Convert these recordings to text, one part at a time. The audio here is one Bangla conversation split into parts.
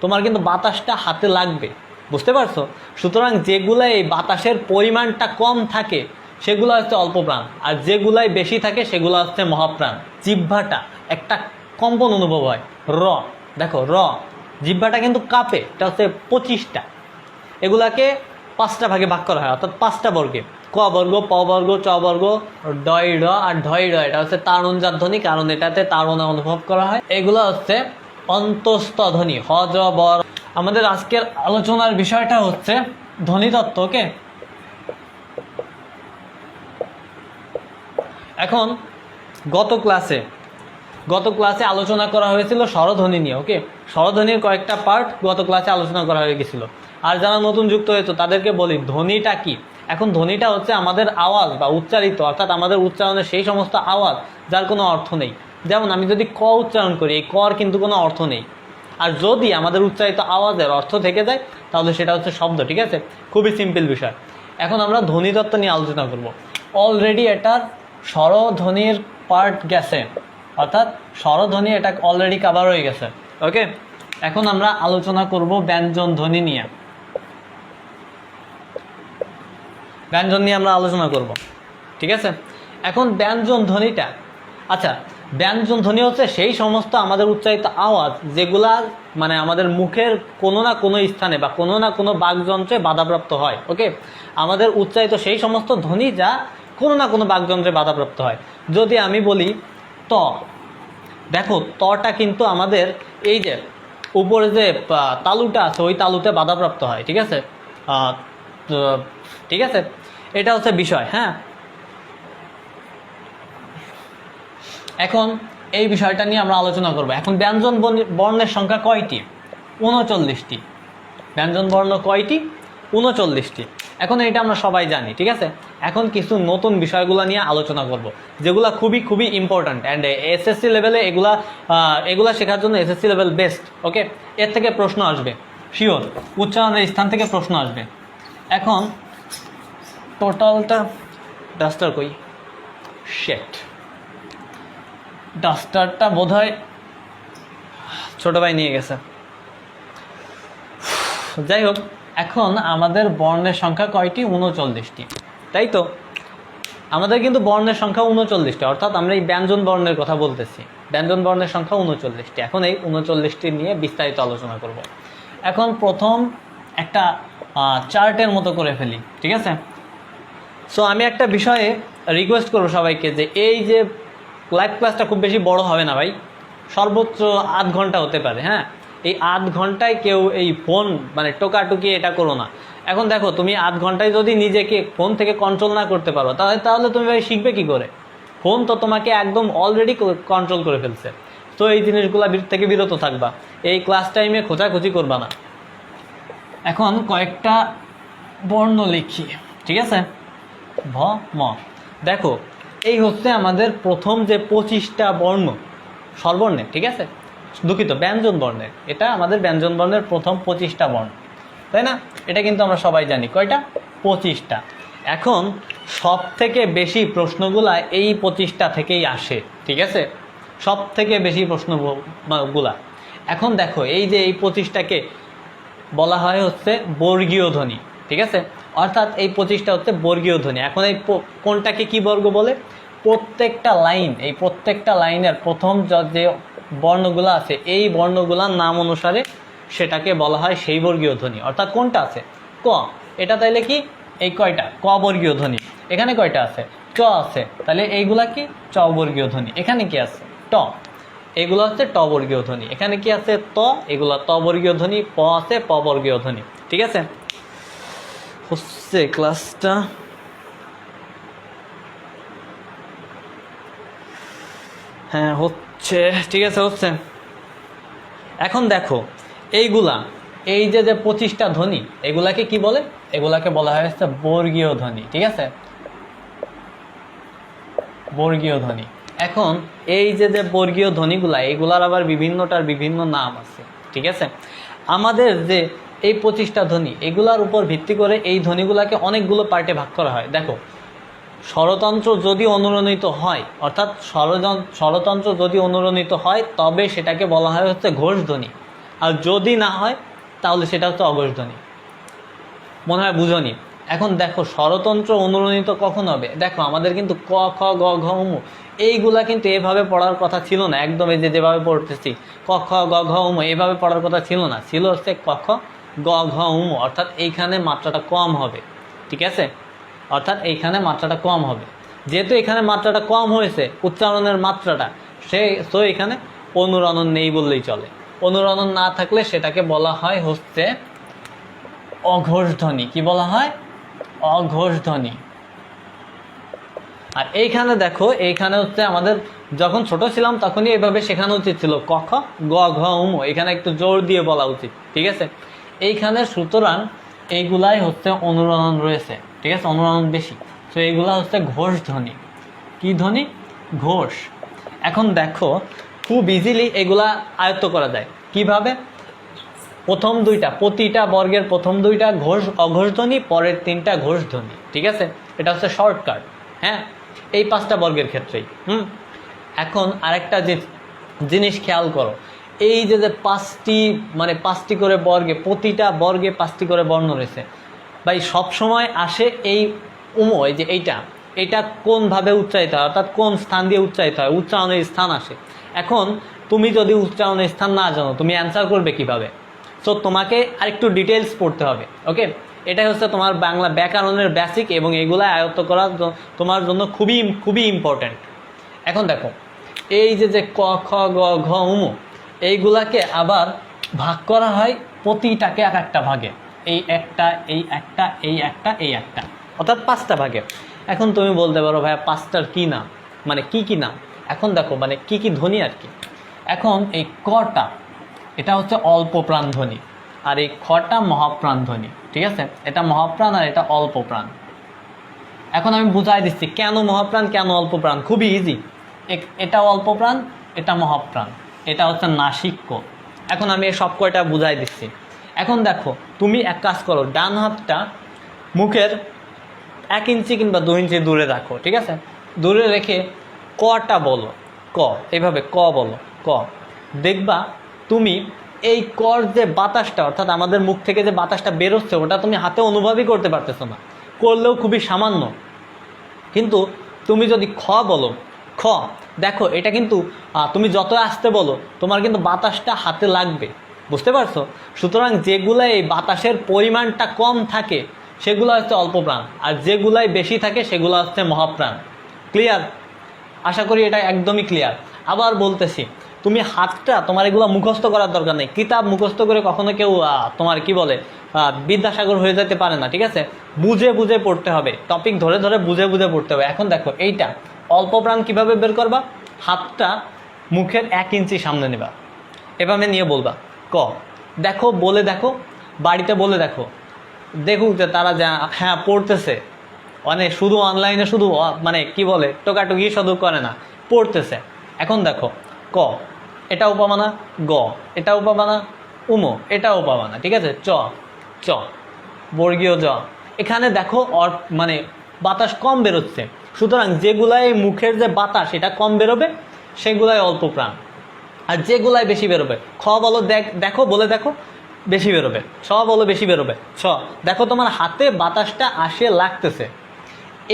তোমার কিন্তু বাতাসটা হাতে লাগবে, বুঝতে পারছো? সুতরাং যেগুলো এই বাতাসের পরিমাণটা কম থাকে সেগুলো হচ্ছে অল্প প্রাণ, আর যেগুলাই বেশি থাকে সেগুলো হচ্ছে মহাপ্রাণ। জিহ্বাটা একটা কম্পন অনুভব হয়, র, দেখো র জিহ্বাটা কিন্তু কাঁপে, এটা হচ্ছে 25টা। এগুলাকে 5টা ভাগে ভাগ করা হয়, অর্থাৎ 5টা বর্গে, ক বর্গ, প বর্গ, চ বর্গ, ডয় ড আর ঢয় ড। এটা হচ্ছে তাড়নজাত ধ্বনি, কারণ এটাতে তাড়না অনুভব করা হয়। এগুলো হচ্ছে অন্তস্থ ধ্বনি, হ জ বর। আমাদের আজকের আলোচনার বিষয়টা হচ্ছে ধ্বনিতত্ত্ব। ওকে, এখন গত ক্লাসে আলোচনা করা হয়েছিল স্বরধ্বনি নিয়ে। ওকে, স্বরধ্বনির কয়েকটা পার্ট গত ক্লাসে আলোচনা করা হয়ে গেছিল। আর যারা নতুন যুক্ত হয়েছে তাদেরকে বলি ধ্বনিটা কি। এখন ধ্বনিটা হচ্ছে আমাদের আওয়াজ বা উচ্চারিত, অর্থাৎ আমাদের উচ্চারণের সেই সমস্ত আওয়াজ যার কোনো অর্থ নেই। যেমন আমি যদি ক উচ্চারণ করি, এই কর কিন্তু কোনো অর্থ নেই। আর যদি আমাদের উচ্চারিত আওয়াজের অর্থ থেকে যায় তাহলে সেটা হচ্ছে শব্দ। ঠিক আছে, খুবই সিম্পল বিষয়। এখন আমরা ধ্বনিতত্ত্ব নিয়ে আলোচনা করব। অলরেডি এটার স্বরধ্বনির পার্ট গেছে, অর্থাৎ স্বরধ্বনি এটা অলরেডি কভার হয়ে গেছে। ওকে, এখন আমরা আলোচনা করব ব্যঞ্জন ধ্বনি নিয়ে। ব্যঞ্জন নিয়ে আমরা আলোচনা করব, ঠিক আছে? এখন ব্যঞ্জন ধ্বনিটা, আচ্ছা, ব্যঞ্জন ধ্বনি হচ্ছে সেই সমস্ত আমাদের উচ্চারিত আওয়াজ যেগুলা মানে আমাদের মুখের কোনো না কোনো স্থানে বা কোনো না কোনো বাকযন্ত্রে বাধাপ্রাপ্ত হয়। ওকে, আমাদের উচ্চারিত সেই সমস্ত ধ্বনি যা কোনো না কোনো বাকযন্ত্রে বাধাপ্রাপ্ত হয়। যদি আমি বলি ত, দেখো তটা কিন্তু আমাদের এই যে উপরে যে তালুটা আছে ওই তালুতে বাধাপ্রাপ্ত হয়। ঠিক আছে, ঠিক আছে, এটা হচ্ছে বিষয়। হ্যাঁ, এখন এই বিষয়টা নিয়ে আমরা আলোচনা করব। এখন ব্যঞ্জন বর্ণের সংখ্যা কয়টি? 39টি। ব্যঞ্জন বর্ণ কয়টি? 39টি। এখন এটা আমরা সবাই জানি। ঠিক আছে, এখন কিছু নতুন বিষয়গুলো নিয়ে আলোচনা করব যেগুলো খুবই খুবই ইম্পর্ট্যান্ট, অ্যান্ড এসএসসি লেভেলে এগুলা শেখার জন্য এসএসসি লেভেল বেস্ট। ওকে, এর থেকে প্রশ্ন আসবে শিওর, উচ্চারণের স্থান থেকে প্রশ্ন আসবে। এখন টোটালটা ডাস্টার কই, শেট, ডাস্টারটা বোধহয় ছোট ভাই নিয়ে গেছে। যাই হোক, এখন আমাদের বর্ণের সংখ্যা কয়টি? 39টি, তাই তো? আমাদের কিন্তু বর্ণের সংখ্যা 39টি, অর্থাৎ আমরা এই ব্যঞ্জন বর্ণের কথা বলতেছি। ব্যঞ্জন বর্ণের সংখ্যা 39টি। এখন এই 39টি নিয়ে বিস্তারিত আলোচনা করব। এখন প্রথম একটা চার্টের মতো করে ফেলি। ঠিক আছে, সো আমি একটা বিষয়ে রিকোয়েস্ট করবো সবাইকে যে এই যে লাইভ ক্লাসটা খুব বেশি বড় হবে না ভাই, সর্বোচ্চ আধ ঘন্টা হতে পারে। হ্যাঁ, এই আধ ঘন্টায় কেউ এই ফোন মানে টোকাটুকি এটা করো না। এখন দেখো, তুমি আধ ঘন্টায় যদি নিজেকে ফোন থেকে কন্ট্রোল না করতে পারো তাহলে তুমি ভাই শিখবে কি করে? ফোন তো তোমাকে একদম অলরেডি কন্ট্রোল করে ফেলছে। তো এই জিনিসগুলো থেকে বিরত থাকবা, এই ক্লাস টাইমে খোঁচাখুচি করবা না। এখন কয়েকটা বর্ণ লিখি। ঠিক আছে, ভ ম। দেখো, এই হচ্ছে আমাদের প্রথম যে 25টা বর্ণ স্বরবর্ণের। ঠিক আছে, দুঃখিত, ব্যঞ্জন বর্ণের। এটা আমাদের ব্যঞ্জন বর্ণের প্রথম 25টা বর্ণ, তাই না? এটা কিন্তু আমরা সবাই জানি। কয়টা? 25টা। এখন সব থেকে বেশি প্রশ্নগুলা এই 25টা থেকেই আসে। ঠিক আছে, সব থেকে বেশি প্রশ্নগুলা। এখন দেখো, এই যে এই 25টাকে বলা হয় হচ্ছে বর্গীয় ধ্বনি। ঠিক আছে, অর্থাৎ এই 25টা হচ্ছে বর্গীয় ধ্বনি। এখন এই কোনটাকে কি বর্গ বলে? প্রত্যেকটা লাইন, এই প্রত্যেকটা লাইনের প্রথম যে বর্ণগুলো আছে এই বর্ণগুলোর নাম অনুসারে সেটাকে বলা হয় সেই বর্গীয় ধ্বনি। অর্থাৎ কোনটা আছে? ক, এটা তাইলে কি এই কয়টা? ক বর্গীয় ধ্বনি। এখানে কয়টা আছে? চ আছে, তাহলে এইগুলা কি? চ বর্গীয় ধ্বনি। এখানে কি আছে? ট, এগুলো হচ্ছে ট বর্গীয় ধ্বনি। এখানে কি আছে? ত, এগুলো ত বর্গীয় ধ্বনি। প আছে, প বর্গীয় ধ্বনি। ঠিক আছে, হচ্ছে ক্লাসটা। হ্যাঁ হচ্ছে, ঠিক আছে, হচ্ছে। এখন দেখো, এইগুলা এই যে 25টা ধ্বনি এগুলাকে কি বলে? এগুলাকে বলা হয় হচ্ছে বর্গীয় ধ্বনি। ঠিক আছে, বর্গীয় ধ্বনি। এখন এই যে বর্গীয় ধ্বনিগুলা, এগুলার আবার বিভিন্নটার বিভিন্ন নাম আছে। ঠিক আছে, আমাদের যে এই 25টা ধ্বনি এগুলার উপর ভিত্তি করে এই ধ্বনিগুলাকে অনেকগুলো পার্টে ভাগ করা হয়। দেখো, স্বরতন্ত্র যদি অনুরণিত হয়, অর্থাৎ স্বরতন্ত্র যদি অনুরণিত হয় তবে সেটাকে বলা হয় হচ্ছে ঘোষ ধ্বনি। আর যদি না হয় তাহলে সেটা হচ্ছে অঘোষ ধ্বনি। মনে হয় বুঝনি। এখন দেখো স্বরতন্ত্র অনুরণিত কখন হবে, দেখো আমাদের কিন্তু ক খ গ ঘ ঙ এইগুলা কিন্তু এভাবে পড়ার কথা ছিল না, একদম এই যে যেভাবে পড়তেছি ক খ গ ঘ ঙ এইভাবে পড়ার কথা ছিল না, ছিল হচ্ছে ক খ গ ঘ ঙ, অর্থাৎ এইখানে মাত্রাটা কম হবে। ঠিক আছে, অর্থাৎ এইখানে মাত্রাটা কম হবে। যেহেতু এখানে মাত্রাটা কম হয়েছে উচ্চারণের মাত্রাটা, তো এখানে অনুরণন নেই বললেই চলে। অনুরণন না থাকলে সেটাকে বলা হয় হচ্ছে অঘোষ ধ্বনি। কি বলা হয়? অঘোষ ধ্বনি। আর এইখানে দেখো, এইখানে হচ্ছে আমাদের যখন ছোট ছিলাম তখনই এইভাবে শেখানো উচিত ছিল ক খ গ ঘ ঙ, এখানে একটু জোর দিয়ে বলা উচিত। ঠিক আছে, এইখানে সুতরাং এইগুলাই হচ্ছে অনুরণন রয়েছে। ঠিক আছে, অনুরণন বেশি, তো এইগুলা হচ্ছে ঘোষ ধ্বনি। কি ধ্বনি? ঘোষ। এখন দেখো খুব ইজিলি এগুলা আয়ত্ত করা যায় কিভাবে। প্রথম দুইটা, প্রতিটা বর্গের প্রথম দুইটা ঘোষ অঘোষ ধ্বনি, পরের তিনটা ঘোষ ধ্বনি। ঠিক আছে, এটা হচ্ছে শর্টকাট। হ্যাঁ, এই 5টা বর্গের ক্ষেত্রেই। এখন আরেকটা জিনিস খেয়াল করো, এই যে 5টি করে বর্গে, প্রতিটা বর্গে 5টি করে বর্ণ রয়েছে ভাই, সবসময় আসে এই এই যে এইটা কোনভাবে উচ্চারিত হয়, অর্থাৎ কোন স্থান দিয়ে উচ্চারিত হয়, উচ্চারণের স্থান আসে। এখন তুমি যদি উচ্চারণের স্থান না জানো, তুমি অ্যান্সার করবে কিভাবে? সো তোমাকে আরেকটু ডিটেলস পড়তে হবে। ওকে, এটাই হচ্ছে তোমার বাংলা ব্যাকরণের বেসিক, এবং এগুলো আয়ত্ত করা তোমার জন্য খুবই খুবই ইম্পর্ট্যান্ট। এখন দেখো এই যে ক খ গ ঘ ঙ এইগুলাকে আবার ভাগ করা হয় প্রতিটাকে এক একটা ভাগে, এই একটা, এই একটা, এই একটা, এই একটা, অর্থাৎ 5টা ভাগে। এখন তুমি বলতে পারো ভাইয়া 5টার কী নাম, মানে কি কি নাম? এখন দেখো মানে কি কি ধ্বনি আর কি। এখন এই কটা এটা হচ্ছে অল্প প্রাণ ধ্বনি, আর এই খটা মহাপ্রাণ ধ্বনি। ঠিক আছে, এটা মহাপ্রাণ আর এটা অল্প প্রাণ। এখন আমি বুঝাই দিচ্ছি কেন মহাপ্রাণ কেন অল্প প্রাণ, খুবই ইজি। এটা অল্প প্রাণ, এটা মহাপ্রাণ, এটা হচ্ছে নাসিক্য। এখন আমি এই সব কয়টা বুঝাই দিচ্ছি। এখন দেখো তুমি এক কাজ করো, ডান হাতটা মুখের 1 ইঞ্চি কিংবা 2 ইঞ্চি দূরে রাখো। ঠিক আছে, দূরে রেখে কটা বলো, ক, এইভাবে ক বলো, ক। দেখবা তুমি এই কর যে বাতাসটা, অর্থাৎ আমাদের মুখ থেকে যে বাতাসটা বেরোচ্ছে, ওটা তুমি হাতে অনুভবই করতে পারতেছো না, করলেও খুবই সামান্য। কিন্তু তুমি যদি খ বলো, খ, দেখো এটা কিন্তু তুমি যত আসতে বলো তোমার কিন্তু বাতাসটা হাতে লাগবে। বুঝতে পারছো? সুতরাং যেগুলো এই বাতাসের পরিমাণটা কম থাকে সেগুলো হচ্ছে অল্প প্রাণ, আর যেগুলাই বেশি থাকে সেগুলো হচ্ছে মহাপ্রাণ। ক্লিয়ার? আশা করি এটা একদমই ক্লিয়ার। আবার বলতেছি, তুমি হাতটা, তোমার এগুলো মুখস্থ করার দরকার নেই। কিতাব মুখস্থ করে কখনো কেউ তোমার কি বলে বিদ্যাসাগর হয়ে যেতে পারে না। ঠিক আছে, বুঝে বুঝে পড়তে হবে, টপিক ধরে ধরে বুঝে বুঝে পড়তে হবে। এখন দেখো এইটা অল্প প্রাণ কীভাবে বের করবা, হাতটা মুখের 1 ইঞ্চি সামনে নেবা, এভাবে নিয়ে বলবা ক। দেখো বলে দেখো, বাড়িতে বলে দেখো, দেখুক যে তারা যা হ্যাঁ পড়তেছে, মানে শুধু অনলাইনে শুধু মানে কি বলে টোকাটুকি শুধু করে না, পড়তেছে। এখন দেখো ক, এটা উপমানা, গ এটা উপমানা, উমো এটা উপমানা। ঠিক আছে, চ, চ বর্গীয় জ। এখানে দেখো মানে বাতাস কম বেরোচ্ছে, সুতরাং যেগুলাই মুখের যে বাতাস এটা কম বেরোবে সেগুলাই অল্প প্রাণ, আর যেগুলাই বেশি বেরোবে, খ বলো, দেখো বলে দেখো, বেশি বেরোবে। ছ বলো, বেশি বেরোবে। ছ, দেখো তোমার হাতে বাতাসটা আসে লাগতেছে,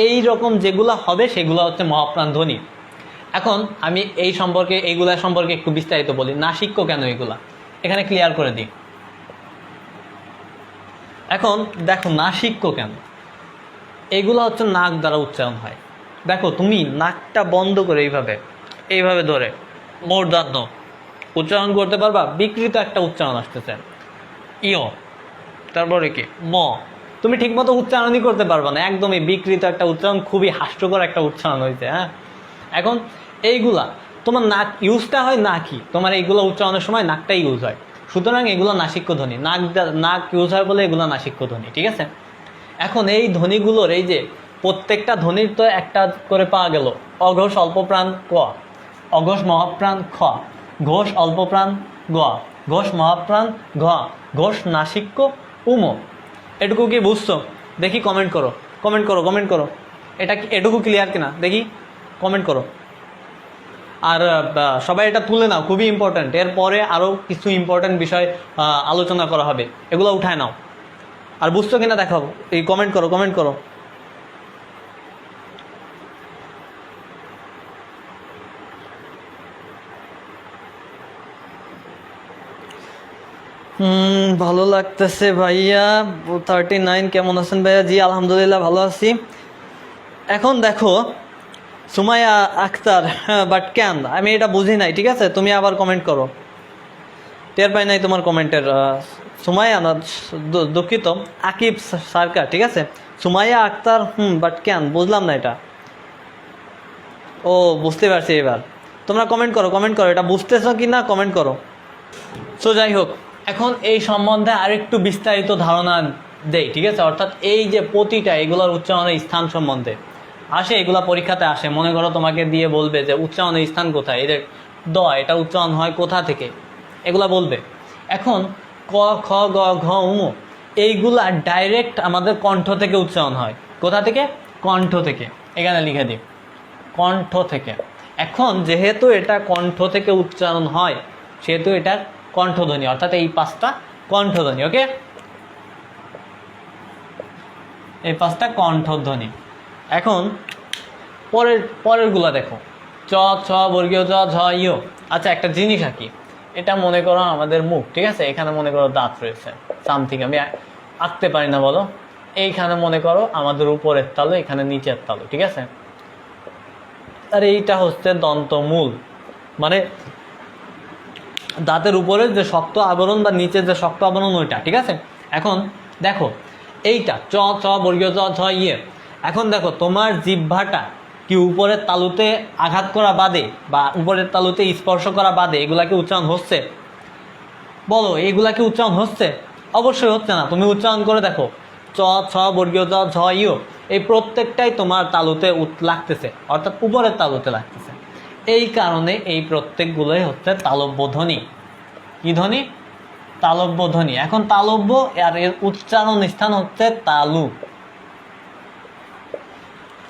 এই রকম যেগুলো হবে সেগুলো হচ্ছে মহাপ্রাণ ধ্বনি। এখন আমি এইগুলা সম্পর্কে একটু বিস্তারিত বলি। নাসিক্য কেন এগুলা এখানে ক্লিয়ার করে দিই। এখন দেখো নাসিক্য কেন, এগুলো হচ্ছে নাক দ্বারা উচ্চারণ হয়। দেখো তুমি নাকটা বন্ধ করে এইভাবে ধরে মূর্ধন্য উচ্চারণ করতে পারবা, বিকৃত একটা উচ্চারণ আসতেছে ইয়, তারপরে কি ম, তুমি ঠিকমতো উচ্চারণই করতে পারবা না, একদমই বিকৃত একটা উচ্চারণ, খুবই হাস্যকর একটা উচ্চারণ হয়েছে। হ্যাঁ, এখন এইগুলা তোমার নাক ইউজটা হয় নাকই, তোমার এইগুলো উচ্চারণের সময় নাকটাই ইউজ হয়, সুতরাং এগুলো নাসিক্য ধ্বনি। নাক ইউজ হয় বলে এগুলো নাসিক্য ধ্বনি। ঠিক আছে, এখন এই ধ্বনিগুলোর এই যে প্রত্যেকটা ধ্বনির তো একটা করে পাওয়া গেল, অঘোষ অল্প প্রাণ ক, অঘোষ মহাপ্রাণ খ, ঘোষ অল্প প্রাণ গ, ঘোষ মহাপ্রাণ ঘ, ঘোষ নাসিক্য উম। এটুকু কি বুঝছো? দেখি কমেন্ট করো, কমেন্ট করো, কমেন্ট করো, এটা কি এটুকু ক্লিয়ার কিনা দেখি, কমেন্ট করো। আর সবাই এটা তুলে নাও, খুবই ইম্পর্ট্যান্ট। এরপরে আরও কিছু ইম্পর্ট্যান্ট বিষয় আলোচনা করা হবে, এগুলো উঠায় নাও। আর বুঝছো কিনা দেখাও, এই কমেন্ট করো, কমেন্ট করো। ভালো লাগতেছে ভাইয়া। 39 কেমন আছেন ভাইয়া? জি আলহামদুলিল্লাহ ভালো আছি। এখন দেখো সুমাইয়া আক্তার, হ্যাঁ বাট কেন, আমি এটা বুঝি নাই, ঠিক আছে তুমি আবার কমেন্ট করো, টের পাই নাই তোমার কমেন্টের। সুমাইয়া না, দুঃখিত, আকিব সরকার, ঠিক আছে। সুমাইয়া আক্তার, বাট কেন বুঝলাম না এটা। ও বুঝতে পারছি এবার। তোমরা কমেন্ট করো, কমেন্ট করো, এটা বুঝতেছো কি না কমেন্ট করো। সো যাই হোক, এখন এই সম্বন্ধে আরেকটু বিস্তারিত ধারণা দেই, ঠিক আছে। অর্থাৎ এই যে প্রতিটা এগুলোর উচ্চারণের স্থান সম্বন্ধে আসে, এগুলা পরীক্ষাতে আসে। মনে করো তোমাকে দিয়ে বলবে যে উচ্চারণের স্থান কোথায়, এদের দ এটা উচ্চারণ হয় কোথা থেকে, এগুলা বলবে। এখন ক খ গ ঘ উম এইগুলা ডাইরেক্ট আমাদের কণ্ঠ থেকে উচ্চারণ হয়। কোথা থেকে? কণ্ঠ থেকে। এখানে লিখে দিই কণ্ঠ থেকে। এখন যেহেতু এটা কণ্ঠ থেকে উচ্চারণ হয়, সেহেতু এটার কণ্ঠধ্বনি, অর্থাৎ এই 5টা কণ্ঠধ্বনি। ওকে, এই 5টা কণ্ঠধ্বনি। এখন পরেরগুলো দেখো, চ ছ বর্গীয় জ ঝ ইয়। আচ্ছা একটা জিনিস আঁকি, এটা মনে করো আমাদের মুখ, ঠিক আছে। এখানে মনে করো দাঁত রয়েছে, সামথিং আমি আঁকতে পারি না বলো। এইখানে মনে করো আমাদের উপরের তালু, এখানে নিচের তালু, ঠিক আছে। আর এইটা হচ্ছে দন্তমূল, মানে দাঁতের উপরের যে শক্ত আবরণ বা নিচের যে শক্ত আবরণ ওইটা, ঠিক আছে। এখন দেখো এইটা চ ছ বর্গীয় জ ঝ ইয়ে। এখন দেখো তোমার জিহ্বাটা কি উপরের তালুতে আঘাত করা বাদে বা উপরের তালুতে স্পর্শ করা বাদে এগুলাকে উচ্চারণ হচ্ছে? বলো এগুলাকে উচ্চারণ হচ্ছে? অবশ্যই হচ্ছে না। তুমি উচ্চারণ করে দেখো, চ ছ বর্গীয় জ ঝ ইয়, এই প্রত্যেকটাই তোমার তালুতে লাগতেছে, অর্থাৎ উপরের তালুতে লাগতেছে। এই কারণে এই প্রত্যেকগুলোই হচ্ছে তালব্য ধ্বনি। কি ধ্বনি? তালব্য ধ্বনি। এখন তালব্য আর এর উচ্চারণ স্থান হচ্ছে তালু।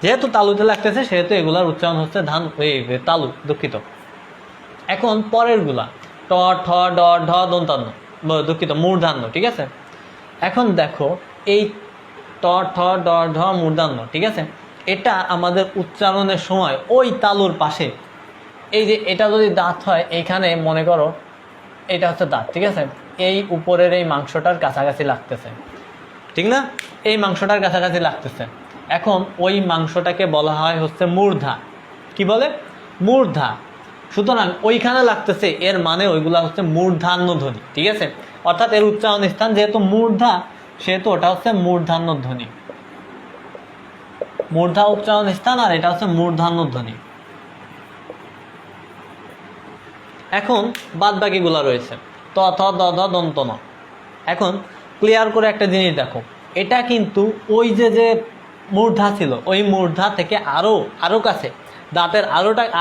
যেহেতু তালুতে লাগতেছে সেহেতু এগুলার উচ্চারণ হচ্ছে তালু, দুঃখিত। এখন পরের গুলা ট ঠ ড ঢ দন্তান্ন, দুঃখিত মূর্ধান্য, ঠিক আছে। এখন দেখো এই ট ঠ ড ঢ মূর্ধান্য, ঠিক আছে। এটা আমাদের উচ্চারণের সময় ওই তালুর পাশে, এই যে এটা যদি দাঁত হয়, এইখানে মনে করো এটা হচ্ছে দাঁত, ঠিক আছে। এই উপরের এই মাংসটার কাছাকাছি লাগতেছে, ঠিক না? এই মাংসটার কাছাকাছি লাগতেছে। এখন ওই মাংসটাকে বলা হয় হচ্ছে মূর্ধা। কি বলে? মূর্ধা। সুতরাং ওইখানে লাগতেছে, এর মানে ওইগুলা হচ্ছে মূর্ধান্য ধ্বনি, ঠিক আছে। অর্থাৎ এর উচ্চারণ স্থান যেহেতু মূর্ধা, সেহেতু ওটা হচ্ছে মূর্ধান্য ধ্বনি। মূর্ধা উচ্চারণ স্থান, আর এটা হচ্ছে মূর্ধান্য ধ্বনি। এখন বাদ বাকিগুলা রয়েছে ত থ দ ধ দন্ত ন। এখন ক্লিয়ার করে একটা জিনিস দেখো, এটা কিন্তু ওই যে মূর্ধা ছিল, ওই মূর্ধা থেকে আরো কাছে, দাঁতের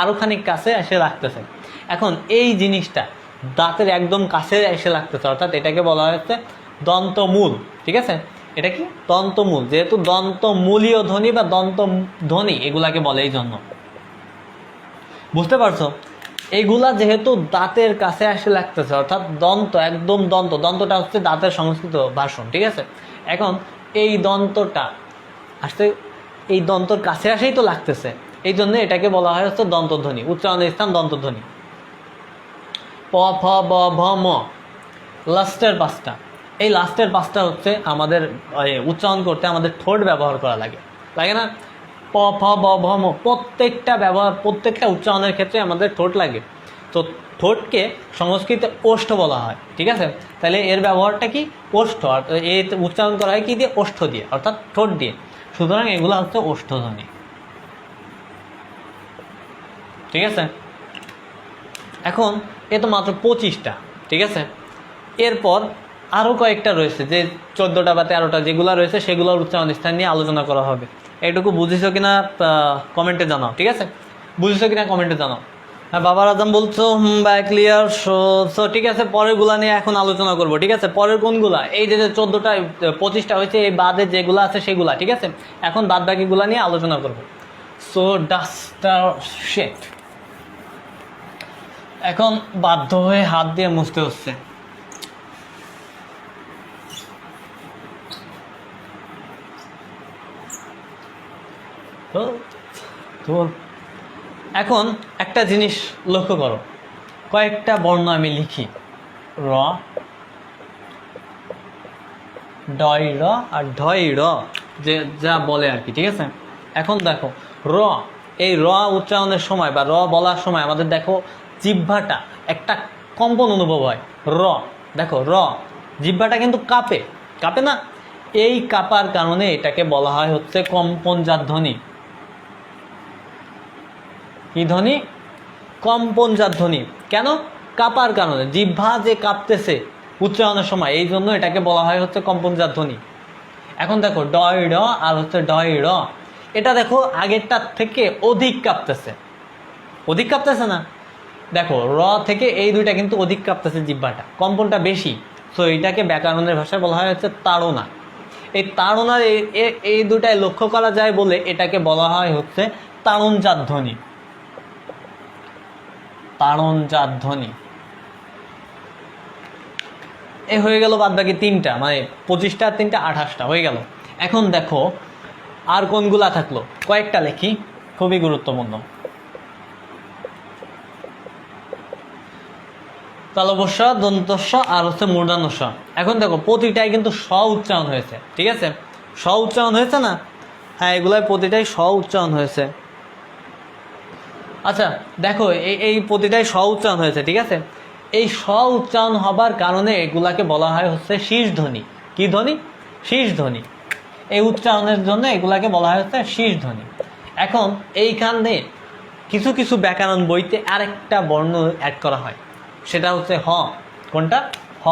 আরো খানিক কাছে এসে লাগতেছে। এখন এই জিনিসটা দাঁতের একদম কাছে এসে লাগতেছে, অর্থাৎ এটাকে বলা হচ্ছে দন্তমূল, ঠিক আছে। এটা কি? দন্তমূল। যেহেতু দন্তমূলীয় ধ্বনি বা দন্ত ধ্বনি এগুলাকে বলে, এই জন্য। বুঝতে পারছো? এইগুলা যেহেতু দাঁতের কাছে এসে লাগতেছে, অর্থাৎ দন্ত, একদম দন্তটা হচ্ছে দাঁতের সংস্কৃত ভাষণ, ঠিক আছে। এখন এই দন্তটা আসতে, এই দন্তর কাছে আসেই তো লাগতেছে, এই জন্য এটাকে বলা হয় হচ্ছে দন্তধ্বনি, উচ্চারণের স্থান দন্তধ্বনি। প ফ ব ভ ম, লাস্টের 5টা। এই লাস্টের 5টা হচ্ছে আমাদের উচ্চারণ করতে আমাদের ঠোঁট ব্যবহার করা লাগে না? প ফ ব ভ ম, প্রত্যেকটা উচ্চারণের ক্ষেত্রে আমাদের ঠোঁট লাগে। তো ঠোঁটকে সংস্কৃতে ওষ্ঠ বলা হয়, ঠিক আছে। তাহলে এর ব্যবহারটা কি? ওষ্ঠ। এই উচ্চারণ করা হয় কি দিয়ে? ওষ্ঠ দিয়ে, অর্থাৎ ঠোঁট দিয়ে। সুতরাং এগুলো হচ্ছে ওষ্ঠধ্বনি, ঠিক আছে। এখন এ তো মাত্র 25টা, ঠিক আছে। এরপর আরও কয়েকটা রয়েছে, যে 14টা বা 13টা যেগুলো রয়েছে, সেগুলোর উচ্চারণ স্থান নিয়ে আলোচনা করা হবে। এটুকু বুঝেছো কিনা কমেন্টে জানাও, ঠিক আছে। বুঝেছো কিনা কমেন্টে জানাও। হ্যাঁ বাবার আজম বলছো বা ক্লিয়ার। সো ঠিক আছে, পরেরগুলা নিয়ে এখন আলোচনা করব, ঠিক আছে। পরের কোনগুলা? এই যে 14টা 25টা হয়েছে, এই বাদে যেগুলো আছে সেগুলা, ঠিক আছে। এখন বাদ বাকিগুলা নিয়ে আলোচনা করব। সো ডাস্টার শেট, এখন বাধ্য হয়ে হাত দিয়ে মুছতে হচ্ছে। তো তো এখন একটা জিনিস লক্ষ্য করো, কয়েকটা বর্ণ আমি লিখি, র, ডয় র আর ঢয় র, যে যা বলে আর কি, ঠিক আছে। এখন দেখো র, এই র উচ্চারণের সময় বা র বলার সময় আমাদের দেখো জিহ্বাটা একটা কম্পন অনুভব হয়। র, দেখো র জিহ্বাটা কিন্তু কাঁপে, কাঁপে না? এই কাঁপার কারণে এটাকে বলা হয় হচ্ছে কম্পনজাত ধ্বনি। কি ধ্বনি? কম্পনজাত ধ্বনি। কেন? কাঁপার কারণে, জিহ্বা যে কাঁপতেছে উচ্চারণের সময়, এই জন্য এটাকে বলা হয় হচ্ছে কম্পনজাত ধ্বনি। এখন দেখো ডয় র আর হচ্ছে ডয় র, এটা দেখো আগেরটার থেকে অধিক কাঁপতেছে, অধিক কাঁপতেছে না? দেখো র থেকে এই দুইটা কিন্তু অধিক কাঁপতেছে, জিহ্বাটা কম্পনটা বেশি। সো এইটাকে ব্যাকরণের ভাষায় বলা হয় হচ্ছে তাড়না। এই তাড়নার এই দুটায় লক্ষ্য করা যায় বলে এটাকে বলা হয় হচ্ছে তাড়নজাত ধ্বনি। তাড়নজাত ধ্বনি। এ হয়ে গেল বাদ বাকি তিনটা, মানে 25টা 3টা 28টা হয়ে গেল। এখন দেখো আর কোনগুলা থাকলো, কয়েকটা লেখি, খুবই গুরুত্বপূর্ণ। তালবস্য, দন্তস্য আর হচ্ছে মূর্ধন্য ষ। এখন দেখো প্রতিটাই কিন্তু স উচ্চারণ হয়েছে, ঠিক আছে? স উচ্চারণ হয়েছে না? হ্যাঁ, এগুলাই প্রতিটাই স উচ্চারণ হয়েছে। আচ্ছা দেখো এই প্রতিটাই স উচ্চারণ হয়েছে, ঠিক আছে? এই স উচ্চারণ হবার কারণে এগুলাকে বলা হয় হচ্ছে শীর্ষ ধ্বনি। কি ধ্বনি? শীর্ষ ধ্বনি। এই উচ্চারণের জন্য এগুলাকে বলা হয় হচ্ছে শীর্ষ ধ্বনি। এখন এইখানে কিছু কিছু ব্যাকরণ বইতে আরেকটা বর্ণ অ্যাড করা হয়, সেটা হচ্ছে হ। কোনটা? হ।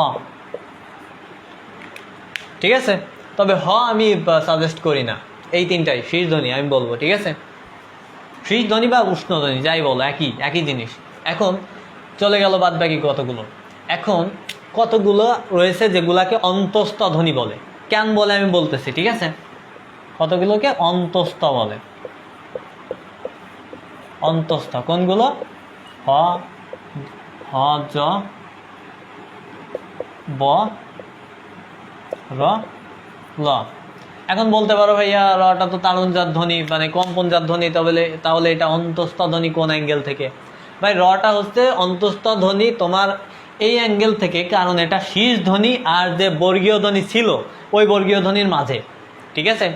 ঠিক আছে? তবে হ আমি সাজেস্ট করি না, এই তিনটাই শীর্ষ ধ্বনি আমি বলবো, ঠিক আছে? শীর্ষ ধ্বনি বা উষ্ণ ধ্বনি যাই বলো, একই একই জিনিস। এখন চলে গেল বাদ বাকি কতগুলো। এখন কতগুলো রয়েছে যেগুলাকে অন্তস্থ ধ্বনি বলে। কেন বলে আমি বলতেছি, ঠিক আছে? কতগুলোকে অন্তস্থ বলে। অন্তস্থ কোনগুলো? হ, হ, জ, ব, র, ল। এখন বলতে পারো ভাইয়া রটা তো তাড়নজাত ধ্বনি, মানে কম্পনজাত ধ্বনি, তাহলে এটা অন্তস্থ ধ্বনি কোন অ্যাঙ্গেল থেকে? ভাই রটা হচ্ছে অন্তস্থ ধ্বনি তোমার এই অ্যাঙ্গেল থেকে, কারণ এটা শীর্ষ ধ্বনি আর যে বর্গীয় ধ্বনি ছিল ওই বর্গীয় ধ্বনির মাঝে, ঠিক আছে?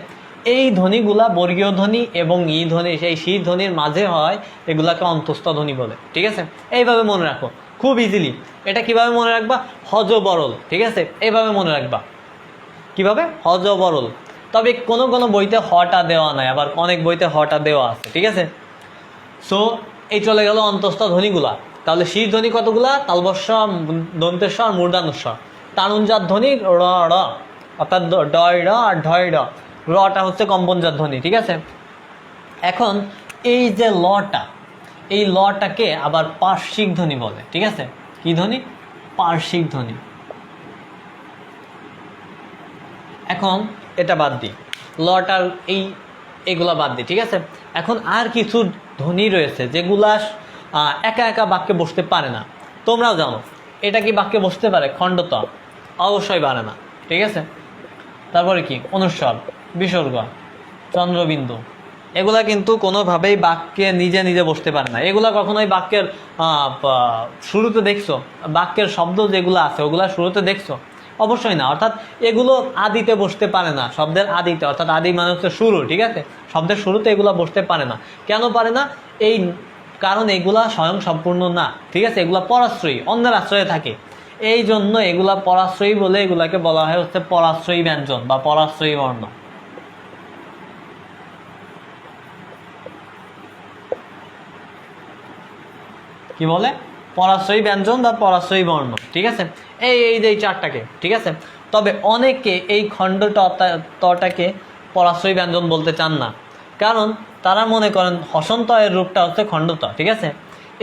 এই ধ্বনিগুলা বর্গীয় ধ্বনি এবং ই ধ্বনি সেই শীর্ষ ধ্বনির মাঝে হয়, এগুলাকে অন্তস্থ ধ্বনি বলে, ঠিক আছে? এইভাবে মনে রাখো খুব ইজিলি। এটা কিভাবে মনে রাখবা? হজ বরল, ঠিক আছে? এইভাবে মনে রাখবা। কিভাবে? হজ বরল। তবে কোনো কোনো বইতে হটা দেওয়া নাই, আবার অনেক বইতে হটা দেওয়া আছে, ঠিক আছে? সো এই চলে গেল অন্তস্থ ধ্বনিগুলা। তাহলে শীর্ষ ধ্বনি কতগুলা? তালবস্য, দন্তেস্ব আর মূর্ধন্যস্ব। তাড়নজাত ধ্বনি র র, অর্থাৎ ডয় র আর ঢয় র। রটা হচ্ছে কম্পনজাত ধ্বনি, ঠিক আছে? এখন এই যে লটা, এই লটাকে আবার পার্শ্বিক ধ্বনি বলে, ঠিক আছে? কি ধ্বনি? পার্শ্বিক ধ্বনি। এখন এটা বাদ দিই, লটার এইগুলা বাদ দিই, ঠিক আছে? এখন আর কিছু ধ্বনি রয়েছে যেগুলা একা একা বাক্যে বসতে পারে না। তোমরাও জানো এটা কি বাক্যে বসতে পারে? খণ্ডত অবশ্যই পারে না, ঠিক আছে? তারপরে কি? অনুস্বার, বিসর্গ, চন্দ্রবিন্দু, এগুলা কিন্তু কোনোভাবেই বাক্যে নিজে নিজে বসতে পারে না। এগুলা কখনোই বাক্যের শুরুতে দেখছো? বাক্যের শব্দ যেগুলো আছে ওগুলা শুরুতে দেখছো? অবশ্যই না। অর্থাৎ এগুলো আদিতে বসতে পারে না, শব্দের আদিতে, অর্থাৎ আদি মানে হচ্ছে শুরু, ঠিক আছে? শব্দের শুরুতে এগুলা বসতে পারে না। কেন পারে না? এই কারণ এগুলা স্বয়ং সম্পূর্ণ না, ঠিক আছে? এগুলা পরাশ্রয়ী, অন্যের আশ্রয়ে থাকে। এই জন্য এগুলা পরাশ্রয়ী বলে এগুলাকে বলা হয় হচ্ছে পরাশ্রয়ী ব্যঞ্জন বা পরাশ্রয়ী বর্ণ। কি বলে? পরাশ্রয়ী ব্যঞ্জন বা পরাশ্রয়ী বর্ণ, ঠিক আছে? এই যে চারটাকে, ঠিক আছে? তবে অনেকে এই খণ্ড তটাকে পরাশ্রয়ী ব্যঞ্জন বলতে চান না, কারণ তারা মনে করেন হসন্ত এর রূপটা হচ্ছে খণ্ডত, ঠিক আছে?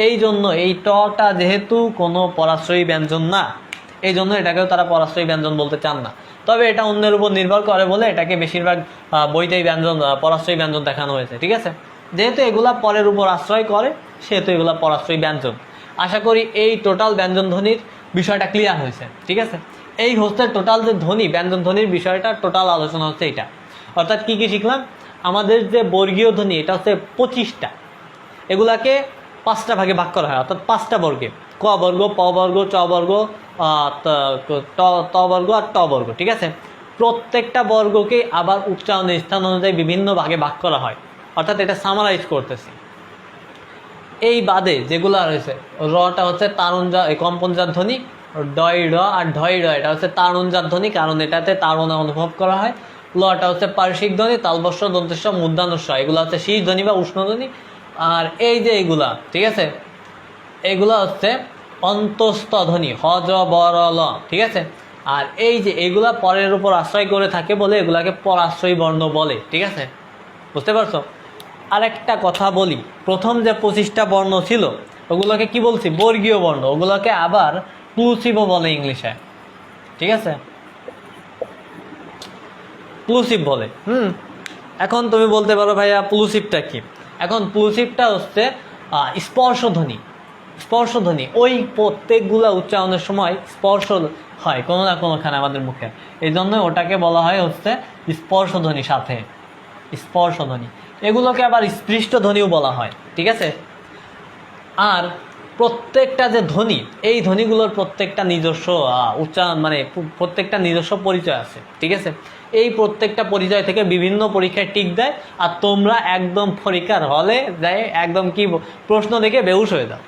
এই জন্য এই টটা যেহেতু কোনো পরাশ্রয়ী ব্যঞ্জন না, এই জন্য এটাকেও তারা পরাশ্রয়ী ব্যঞ্জন বলতে চান না। তবে এটা অন্যের উপর নির্ভর করে বলে এটাকে বেশিরভাগ বইতেই ব্যঞ্জন, পরাশ্রয়ী ব্যঞ্জন দেখানো হয়েছে, ঠিক আছে? যেহেতু এগুলা পরের উপর আশ্রয় করে সেহেতু এগুলা পরাশ্রয়ী ব্যঞ্জন। আশা করি এই টোটাল ব্যঞ্জন ধ্বনির বিষয়টা ক্লিয়ার হয়েছে। ঠিক আছে, এই হচ্ছে টোটাল যে ধ্বনি, ব্যঞ্জন ধ্বনির বিষয়টা টোটাল আলোচনা হচ্ছে এটা। অর্থাৎ কি কি শিখলাম, আমাদের যে বর্গীয় ধ্বনি এটা হচ্ছে 25টা, এগুলাকে 5টা ভাগে ভাগ করা হয়, অর্থাৎ 5টা বর্গে, ক বর্গ, প বর্গ, চ বর্গ, ত বর্গ আর ট বর্গ। ঠিক আছে, প্রত্যেকটা বর্গকে আবার উচ্চারণের স্থান অনুযায়ী বিভিন্ন ভাগে ভাগ করা হয়। অর্থাৎ এটা সামারাইজ করতেছি। এই বাদে যেগুলো রয়েছে, রটা হচ্ছে তারুণজাত কম্পনজাত ধ্বনি, ডয় র আর ঢয় র এটা হচ্ছে তারুণজাত ধ্বনি, কারণ এটাতে তাড়না অনুভব করা হয়। লটা হচ্ছে পার্শ্বিক ধ্বনি, তালবস্য, দন্তেস্ব, মূর্ধন্য এগুলো হচ্ছে শীষ ধ্বনি বা উষ্ণ ধ্বনি। আর এই যে এইগুলা, ঠিক আছে, এইগুলা হচ্ছে অন্তস্থ ধ্বনি, হ জ ব র ল। ঠিক আছে, আর এই যে এগুলা পরের উপর আশ্রয় করে থাকে বলে এগুলাকে পরাশ্রয়ী বর্ণ বলে। ঠিক আছে, বুঝতে পারছো? আরেকটা কথা বলি, প্রথম যে 25টা বর্ণ ছিল ওগুলোকে কি বলছি, বর্গীয় বর্ণ, ওগুলোকে আবার প্লুসিভও বলে ইংলিশে। ঠিক আছে, প্লুসিভ বলে। এখন তুমি বলতে পারো ভাইয়া প্লুসিভটা কি? এখন প্লুসিভটা হচ্ছে স্পর্শধ্বনি। স্পর্শধ্বনি ওই প্রত্যেকগুলা উচ্চারণের সময় স্পর্শ হয় কোনো না কোনোখানে আমাদের মুখে, এই জন্য ওটাকে বলা হয় হচ্ছে স্পর্শধ্বনি। সাথে স্পর্শধ্বনি, এগুলোকে আবার স্পৃষ্ট ধ্বনিও বলা হয়। ঠিক আছে, আর প্রত্যেকটা যে ধ্বনি, এই ধ্বনিগুলোর প্রত্যেকটা নিজস্ব উচ্চারণ, মানে প্রত্যেকটা নিজস্ব পরিচয় আছে। ঠিক আছে, এই প্রত্যেকটা পরিচয় থেকে বিভিন্ন পরীক্ষায় টিক দেয়, আর তোমরা একদম পরীক্ষার হলে যাই একদম কি প্রশ্ন দেখে বেহুশ হয়ে যাও।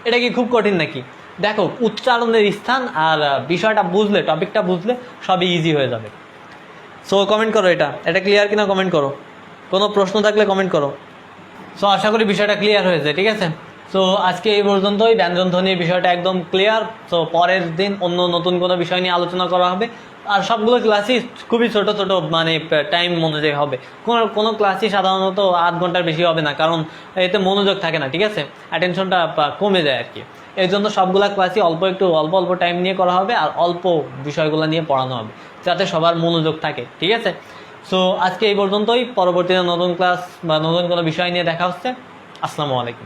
এটা কি খুব কঠিন নাকি? দেখো, উচ্চারণের স্থান আর বিষয়টা বুঝলে, টপিকটা বুঝলে সবই ইজি হয়ে যাবে। সো কমেন্ট করো, এটা ক্লিয়ার কিনা কমেন্ট করো, কোনো প্রশ্ন থাকলে কমেন্ট করো। সো আশা করি বিষয়টা ক্লিয়ার হয়েছে। ঠিক আছে, সো আজকে এই পর্যন্তই, ব্যঞ্জন ধ্বনির বিষয়টা একদম ক্লিয়ার। সো পরের দিন অন্য নতুন কোনো বিষয় নিয়ে আলোচনা করা হবে, আর সবগুলো ক্লাসই খুবই ছোট ছোট, মানে টাইম অনুযায়ী হবে। কোনো ক্লাসই সাধারণত 8 ঘন্টার বেশি হবে না, কারণ এতে মনোযোগ থাকে না। ঠিক আছে, অ্যাটেনশনটা কমে যায় আর কি। এই জন্য সবগুলা ক্লাসই অল্প অল্প টাইম নিয়ে করা হবে, আর অল্প বিষয়গুলো নিয়ে পড়ানো হবে, যাতে সবার মনোযোগ থাকে। ঠিক আছে, সো আজকে এই পর্যন্তই, পরবর্তীতে নতুন ক্লাস বা নতুন কোনো বিষয় নিয়ে দেখা হচ্ছে। আসসালামু আলাইকুম।